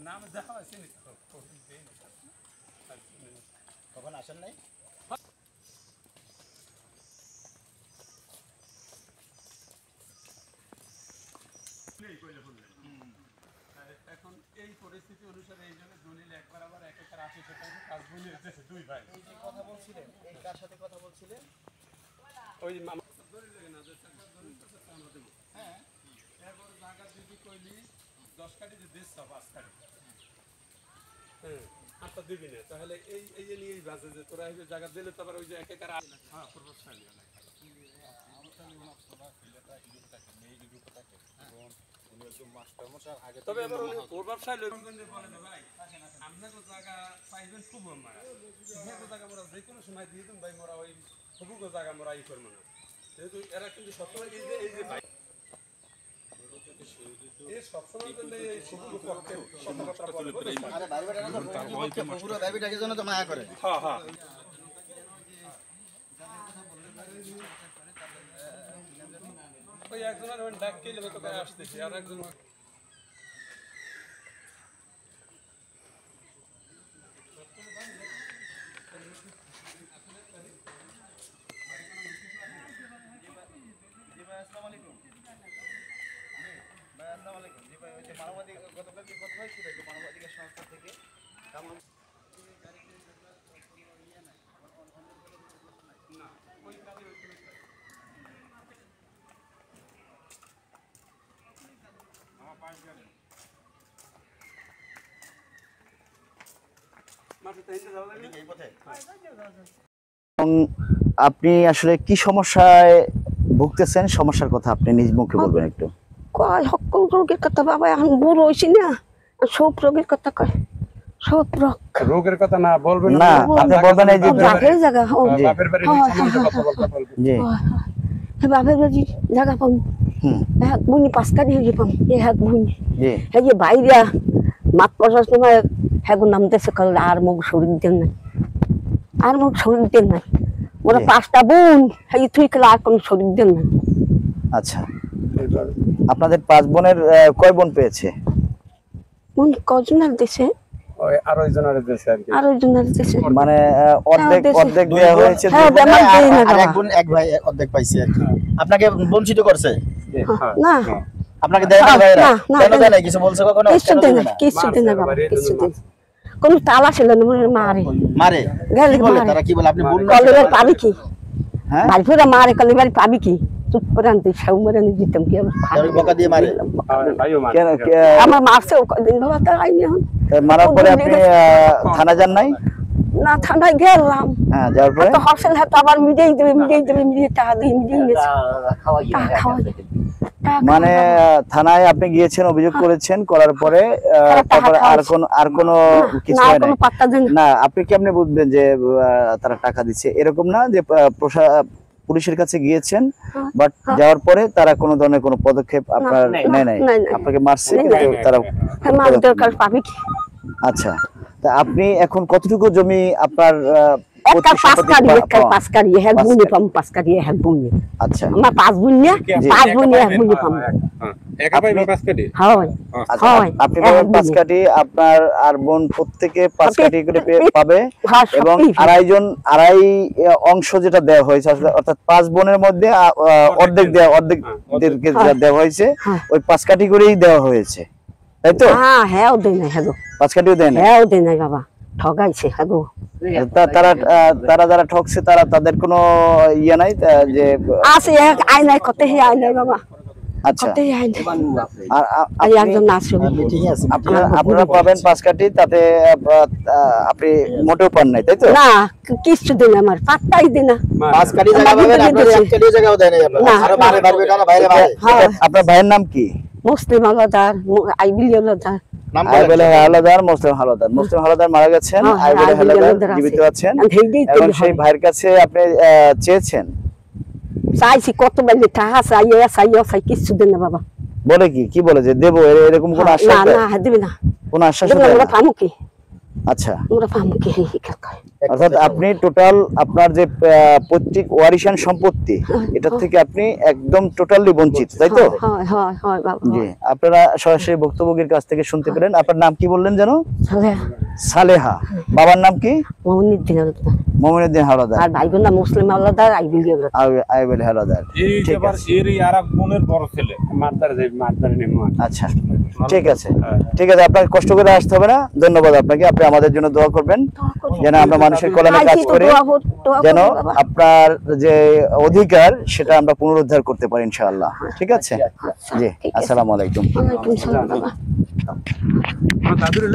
নাম দেখা আছে নি তো কখন আসেন নাই এখন এই পরিস্থিতি অনুসারে এই জন্য দলিল একবার আবার 1/80% কাজ বলে দিতেছে দুই ভাই। এই যে কথা বলছিলেন এই কার সাথে কথা বলছিলেন ওই মামা দলিল লাগে না যে সরকার দলিল করছে আমরা দেব। হ্যাঁ এরপর জায়গা দিদি কইলি 10 কাটি যে দেশ সব 5 কাটি। হ্যাঁ আপনি দিবি না তাহলে এই এই নিয়েই বাজে যে তোরা এই জায়গা দিলে তো আবার ওই যে একেকার হ্যাঁ প্রপোজাল না তবে এবার প্রভাবশালী লোকগঞ্জে বলে না ভাই আপনাকে জায়গা পাইবেন খুব মারা সেখানে জায়গা মোরা যে কোনো সময় দিয়ে দিন ভাই মোরা ওই খুব জায়গা মোরা ই করবো না যেহেতু এরা কিন্তু সবসময় এই যে ভাই এই সবসময় এই খুব পক্ষে কথাবার্তা বলে আরে ভাই বেটা না পুরো দাবিটাকে জন্য তো মায়া করে হ্যাঁ হ্যাঁ ওই একজনের ডাক কেলে তো করে আসতেছি আর একজন আপনি আসলে কি সমস্যায় ভুগতেছেন সমস্যার কথা আপনি নিজ মুখে বলবেন একটু কয় সকল রোগের কথা বাবা এখন বুড়ো হয়েছি না সব রোগের কথা কয় সব রোগের কথা না বলবেন না আপনি বলবেন এই যে জায়গায় জায়গা বাপের বাড়ির সম্বন্ধে কথা বলবেন জি বাপের বাড়ি জায়গা পাম এক বুনি 5 কাঠি হয়ে পাম এক বুনি জি এই যে বাইরা মাত পড়ার সময় হ্যাঁ নামতেছে কাল আর মুখ শরীর দেন নাই আর মুখ শরীর দেন নাই ওরা 5টা বোন এই তুই কাল আর কোন শরীর দেন নাই আচ্ছা আপনাদের 5 বোনের কয় বোন পেয়েছে বোন কজনের দেশে ওই আর ওই জনের দেশে আর কি আর ওই জনের দেশে মানে অর্ধেক দেয়া হয়েছে হ্যাঁ বেমান দেই না আর এক বোন এক ভাই অর্ধেক পাইছে আর কি আপনাকে বঞ্চিত করছে না আপনাকে দেয় না ভাইরা কেন দেয় না কিছু বলছে কখনো কিছু দেয় না কিছু দেয় না বাবা কিছু দেয় কোন তালা ছিল না মারে মারে কি বলে তারা কি বলে আপনি বললেন কলেবার পাবি কি হ্যাঁ ভাইফোরা মারে কলেবার পাবি কি চুপ করে আনতে সাউমারে নি দিতাম কি আমি বকা দিয়ে মারে ভাইও মারে কেন আমার মারছে কদিন বাবা তার আইনি এখন মারার পরে আপনি থানা যান নাই না থানায় গেলাম হ্যাঁ যাওয়ার পরে তো হসেল হাত আবার মিডিয়ে টাকা দিয়ে মিডিয়ে গেছে মানে থানায় আপনি গিয়েছেন অভিযোগ করেছেন করার পরে তারপরে আর কোন কিছু হয় না আপনি কেমনে বুঝবেন যে তারা টাকা দিচ্ছে এরকম না যে পুলিশের কাছে গিয়েছেন বাট যাওয়ার পরে তারা কোনো ধরনের কোনো পদক্ষেপ আপনার নেয় নাই আপনাকে মারছে কিন্তু তারা মার দরকার পাবি কি আচ্ছা তা আপনি এখন কতটুকু জমি আপনার একটা 5 কাঠি এক বুনি পাম 5 কাঠি এক বুনি আচ্ছা আমার 5 বুনি 5 বুনি এক বুনি পাম একা পাইবে 5 কাঠি হয় আচ্ছা আপনি পাবেন 5 কাঠি আপনার আর বোন প্রত্যেককে 5 কাঠি করে পাবে এবং আড়াই অংশ যেটা দেওয়া হয়েছে অর্থাৎ 5 বোনের মধ্যে অর্ধেক দেওয়া হয়েছে ওই 5 কাঠি করেই দেওয়া হয়েছে তাই তো হ্যাঁ হ্যাঁ দেই না হ্যাঁ 5 কাঠিও দেন না হ্যাঁ দেই না বাবা ঠগাইছে হ্যাঁ তারা যারা ঠকছে তাদের কোনো ইয়া নাই যে আছে এক আইনাই কত হে আইনাই বাবা আচ্ছা কত হে আইনাই আর এই একজন আছে ঠিক আছে আপনারা পাবেন 5 কাঠি তাতে আপনি মোটেও পান নাই তাই তো না কিছু দিন আমার পাত্তাই দিন না 5 কাঠি জায়গা পাবেন আপনারা 1 কাঠি জায়গাও দেন নাই আপনারা আর মারে মারবে না বাইরে মারে আপনার ভাইয়ের নাম কি মুসলিম আলাদার আইবিল আলাদার আইবিল হালাদার মুসলিম হালাদার মারা গেছেন আইবিল হালাদার জীবিত আছেন এবং সেই ভাইয়ের কাছে আপনি চেয়েছেন চাইছি কত বেলে টাকা চাই কিছু দেন না বাবা বলে কি বলে যে দেব এরকম কোন আশ্বাস না না দিবি না কোন আশ্বাস দেব না আমরা পামু কি আচ্ছা আমরা পামু কি অর্থাৎ আপনি টোটাল আপনার যে পৈতৃক ওয়ারিশান সম্পত্তি এটার থেকে আপনি একদম টোটালি বঞ্চিত, তাই তো? হয় হয় হয় বাবা। জি, আপনারা সরাসরি ভুক্তভোগীর কাছ থেকে শুনতে পেলেন। আপনার নাম কি বললেন যেন? সালেহা। বাবার নাম কি? মমিনুদ্দিন হাওলাদার। মমিনুদ্দিন হাওলাদার। আর ভাই বোন নাম মুসলিম হাওলাদার, আইবিল হাওলাদার। আইবেল হাওলাদার। ঠিক আছে। এরই আরেক বোনের বড় ছেলে মাদার নেমন। আচ্ছা, ঠিক আছে, ঠিক আছে। আপনাকে কষ্ট করে আসতে হবে না। ধন্যবাদ আপনাকে। আপনি আমাদের জন্য দোয়া করবেন যেন আমরা মানুষের কল্যাণে কাজ করি, যেন আপনার যে অধিকার সেটা আমরা পুনরুদ্ধার করতে পারি ইনশাআল্লাহ। ঠিক আছে? জি, আসসালামু আলাইকুম। ওয়ালাইকুম সালাম বাবা। দাদুর